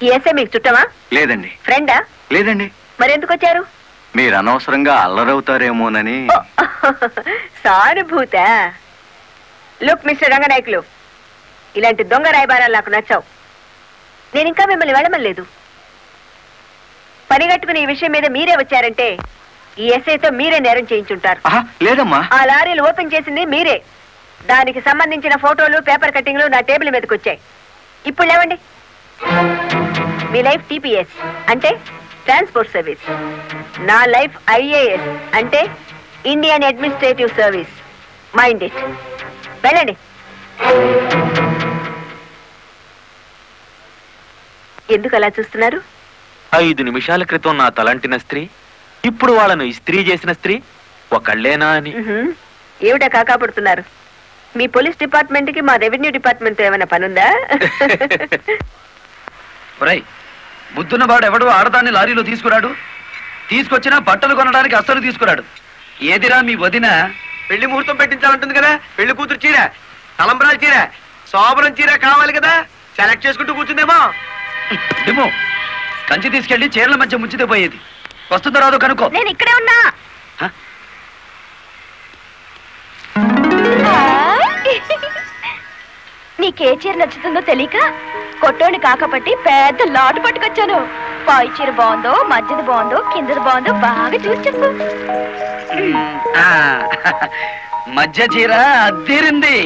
ఈ ఎస్ఐ మీకు చుట్టమా? లేదండి. ఫ్రెండా? లేదండి. మరెందుకు వచ్చారు? మీరు అనవసరంగా అల్లరవుతారేమోనని. సానుభూత. లుక్ మిస్టర్ రంగనాయకులు, ఇలాంటి దొంగ రాయబారాలు నాకు నచ్చావు. నేను ఇంకా మిమ్మల్ని వెళ్ళమలేదు. పనిగట్టుకుని ఈ విషయం మీద మీరే వచ్చారంటే ఈ ఎస్ఐతో మీరే నేరం చేయించుంటారు. లేదమ్మా. ఆ లారీలు ఓపెన్ చేసింది మీరే. దానికి సంబంధించిన ఫోటోలు, పేపర్ కట్టింగ్లు నా టేబుల్ మీదకి వచ్చాయి. ఇప్పుడు లేవండి. మీ లైఫ్ టీపీఎస్ అంటే ట్రాన్స్పోర్ట్ సర్వీస్, నా లైఫ్ ఐఏఎస్ అంటే Indian administrative service. Mind it. వెళ్ళండి. ఎందుకు అలా చూస్తున్నారు? 5 నిమిషాల క్రితం నా తలంటిన స్త్రీ ఇప్పుడు వాళ్ళను ఇస్త్రీ చేసిన స్త్రీ ఒకళ్ళేనా అని. ఏమిటా కాకాపడుతున్నారు? మీ పోలీస్ డిపార్ట్మెంట్ కి మా రెవెన్యూ డిపార్ట్మెంట్ ఏమైనా పనుందా? బుద్ధున్నవాడు ఎవడు ఆడదాన్ని లారీలో తీసుకురాడు. తీసుకొచ్చినా బట్టలు కొనడానికి అస్సలు తీసుకురాడు. ఏదిరా మీ వదిన? పెళ్లి ముహూర్తం పెట్టించాలంటుంది కదా. పెళ్లి కూతురు చీర, తలంబరాల చీర, శోభనం చీర కావాలి కదా. సెలెక్ట్ చేసుకుంటూ కూర్చుందేమో. ఏమో కంచి తీసుకెళ్లి చీరల మధ్య ముంచితే పోయేది. వస్తుందో రాదో కనుక్కో. నేను ఇక్కడే ఉన్నా. నీకే చీర నచ్చుతుందో తెలియక కొట్టోని కాకపట్టి పెద్ద లాటు పట్టుకొచ్చాను. పై చీర బాగుందో, మధ్యది బాగుందో, కిందది బాగుందో బాగా చూసి చెప్పు. మధ్య చీర అద్దీరింది.